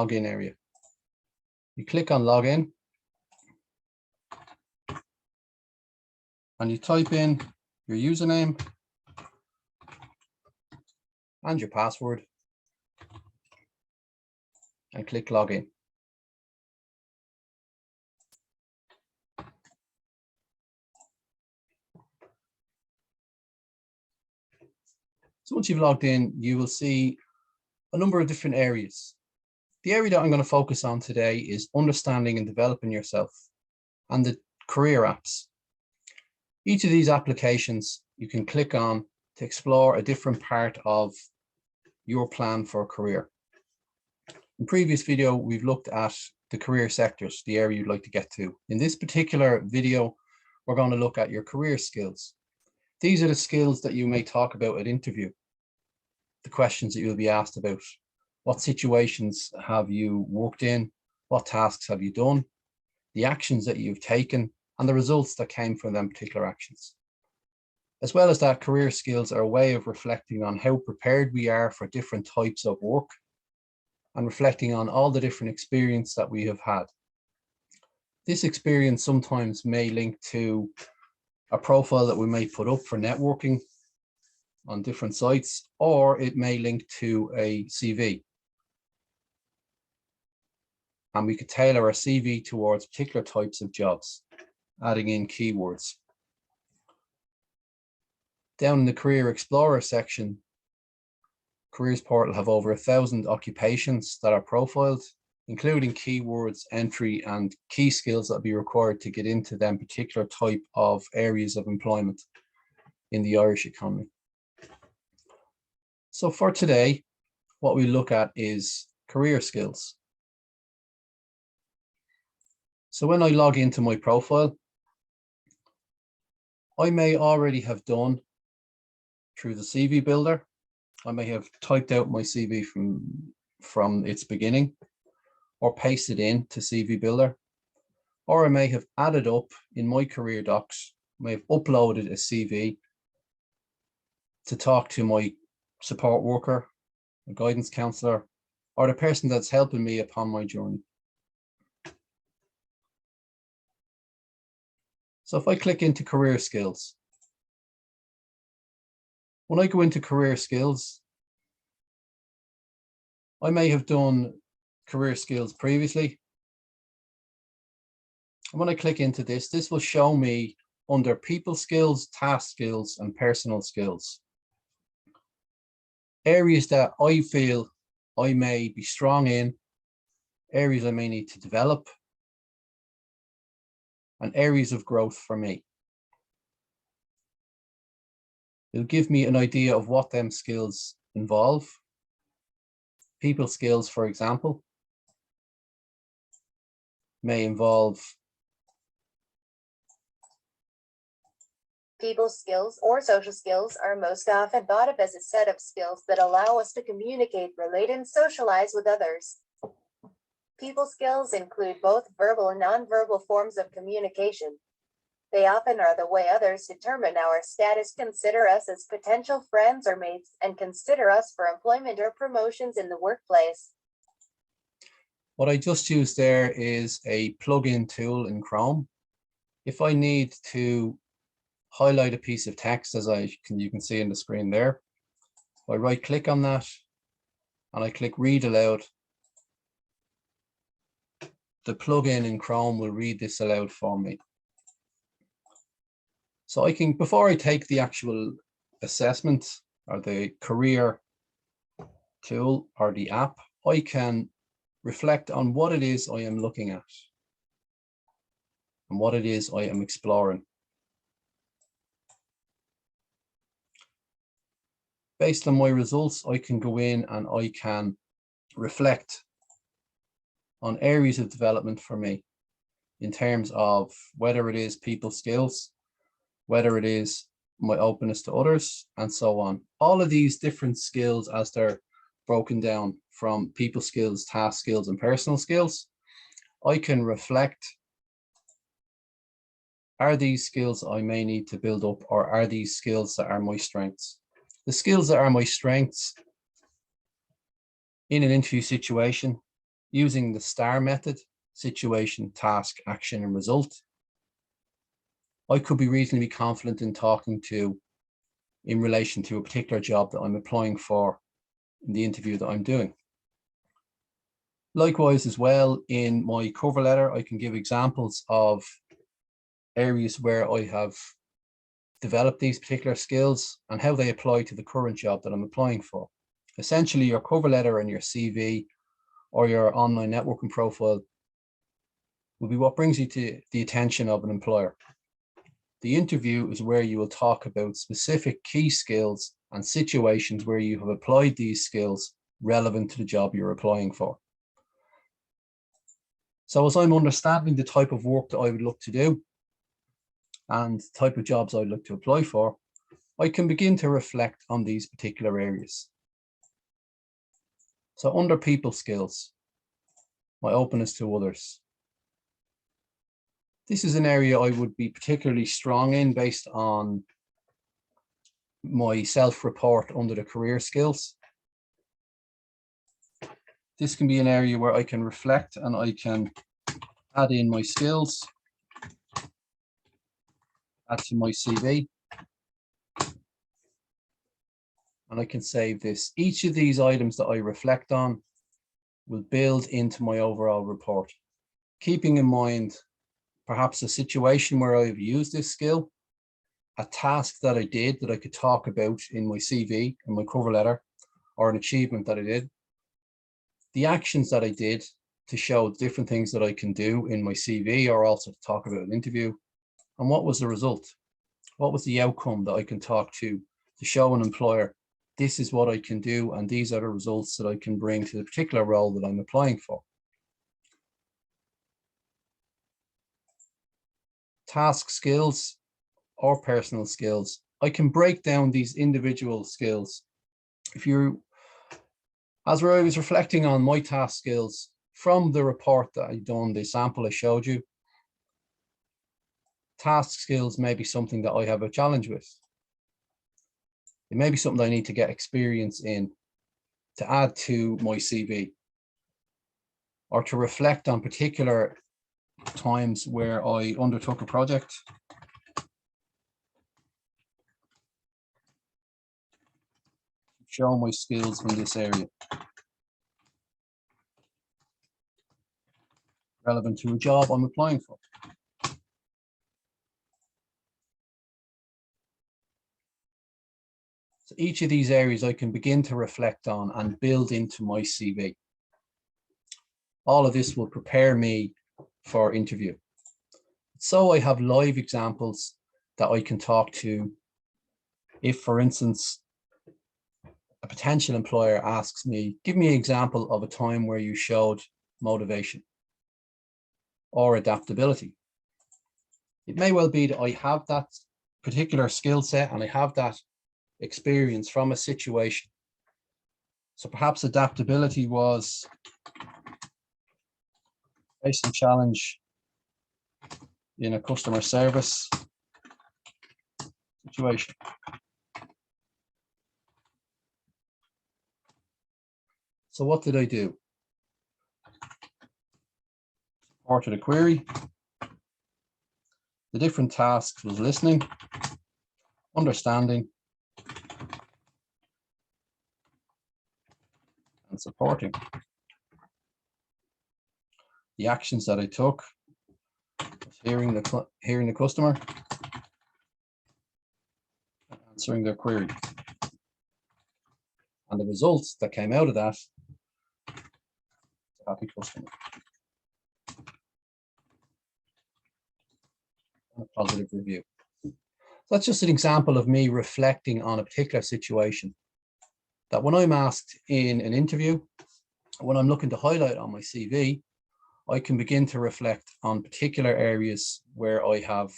login area. You click on login and you type in your username and your password and click login. So once you've logged in, you will see a number of different areas. The area that I'm going to focus on today is understanding and developing yourself and the career apps. Each of these applications you can click on to explore a different part of your plan for a career. In previous video, we've looked at the career sectors, the area you'd like to get to. In this particular video, we're going to look at your career skills. These are the skills that you may talk about at interview, the questions that you'll be asked about. What situations have you worked in? What tasks have you done? The actions that you've taken and the results that came from them particular actions. As well as that, career skills are a way of reflecting on how prepared we are for different types of work and reflecting on all the different experience that we have had. This experience sometimes may link to a profile that we may put up for networking on different sites, or it may link to a CV. And we could tailor our CV towards particular types of jobs, adding in keywords. Down in the Career Explorer section, Careers Portal have over 1,000 occupations that are profiled, including keywords, entry, and key skills that will be required to get into them particular type of areas of employment in the Irish economy. So for today, what we look at is career skills. So when I log into my profile, I may already have done through the CV builder. I may have typed out my CV from its beginning or pasted in to CV builder, or I may have added up in my career docs, I may have uploaded a CV to talk to my support worker, a guidance counselor, or the person that's helping me upon my journey. So if I click into career skills, when I go into career skills, I may have done career skills previously. And when I click into this, this will show me under people skills, task skills, and personal skills, areas that I feel I may be strong in, areas I may need to develop, and areas of growth for me. It'll give me an idea of what them skills involve. People skills, for example, may involve people skills or social skills are most often thought of as a set of skills that allow us to communicate, relate, and socialize with others. People skills include both verbal and nonverbal forms of communication. They often are the way others determine our status, consider us as potential friends or mates, and consider us for employment or promotions in the workplace. What I just used there is a plug-in tool in Chrome. If I need to highlight a piece of text, as you can see in the screen there, I right click on that and I click read aloud. The plugin in Chrome will read this aloud for me. So I can, before I take the actual assessment or the career tool or the app, I can reflect on what it is I am looking at and what it is I am exploring. Based on my results, I can go in and I can reflect on areas of development for me in terms of whether it is people skills, whether it is my openness to others, and so on. All of these different skills, as they're broken down from people skills, task skills, and personal skills, I can reflect, are these skills I may need to build up, or are these skills that are my strengths? The skills that are my strengths in an interview situation using the STAR method: situation, task, action, and result. I could be reasonably confident in talking to in relation to a particular job that I'm applying for in the interview that I'm doing. Likewise as well, in my cover letter, I can give examples of areas where I have developed these particular skills and how they apply to the current job that I'm applying for. Essentially, your cover letter and your CV or your online networking profile will be what brings you to the attention of an employer. The interview is where you will talk about specific key skills and situations where you have applied these skills relevant to the job you're applying for. So as I'm understanding the type of work that I would look to do and the type of jobs I'd look to apply for, I can begin to reflect on these particular areas. So under people skills, my openness to others. This is an area I would be particularly strong in based on my self-report under the career skills. This can be an area where I can reflect and I can add in my skills, add to my CV, and I can save this. Each of these items that I reflect on will build into my overall report, keeping in mind perhaps a situation where I've used this skill, a task that I did that I could talk about in my CV and my cover letter, or an achievement that I did, the actions that I did to show different things that I can do in my CV, or also to talk about an interview, and what was the result? What was the outcome that I can talk to show an employer, this is what I can do, and these are the results that I can bring to the particular role that I'm applying for. Task skills or personal skills. I can break down these individual skills. As I was reflecting on my task skills from the report that I've done, the sample I showed you, task skills may be something that I have a challenge with. It may be something I need to get experience in to add to my CV, or to reflect on particular times where I undertook a project. Show my skills in this area relevant to a job I'm applying for. So each of these areas I can begin to reflect on and build into my CV. All of this will prepare me for interview. So I have live examples that I can talk to if, for instance, a potential employer asks me, give me an example of a time where you showed motivation or adaptability. It may well be that I have that particular skill set and I have that experience from a situation. So perhaps adaptability was facing challenge in a customer service situation. So what did I do? Supported a query. The different tasks was listening, understanding, and supporting. The actions that I took was hearing the customer, and answering their query. And the results that came out of that, a happy customer. And a positive review. So that's just an example of me reflecting on a particular situation that when I'm asked in an interview, when I'm looking to highlight on my CV, I can begin to reflect on particular areas where I have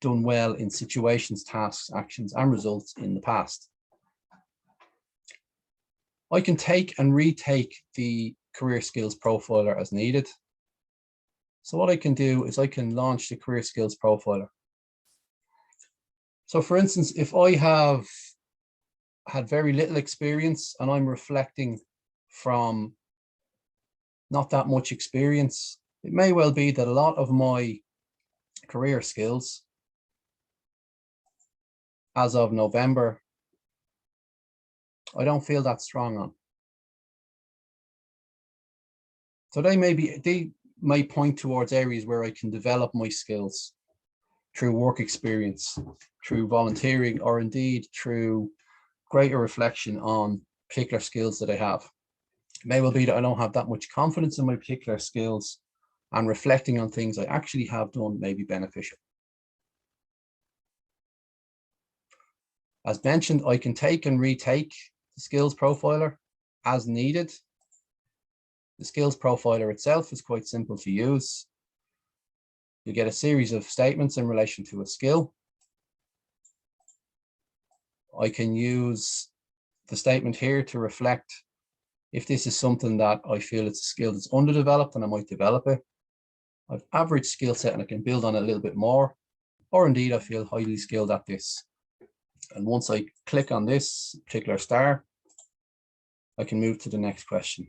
done well in situations, tasks, actions, and results in the past. I can take and retake the career skills profiler as needed. So what I can do is I can launch the career skills profiler. So for instance, if I have had very little experience and I'm reflecting from not that much experience, it may well be that a lot of my career skills as of November, I don't feel that strong on. So they may point towards areas where I can develop my skills through work experience, through volunteering, or indeed through greater reflection on particular skills that I have. It may well be that I don't have that much confidence in my particular skills, and reflecting on things I actually have done may be beneficial. As mentioned, I can take and retake the skills profiler as needed. The skills profiler itself is quite simple to use. You get a series of statements in relation to a skill. I can use the statement here to reflect if this is something that I feel it's a skill that's underdeveloped and I might develop it. I've average skill set and I can build on it a little bit more, or indeed I feel highly skilled at this. And once I click on this particular star, I can move to the next question.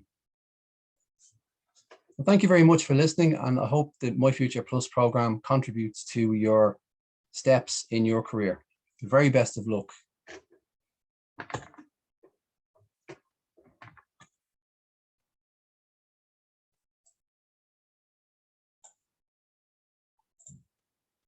Well, thank you very much for listening, and I hope the MyFuture Plus program contributes to your steps in your career. The very best of luck.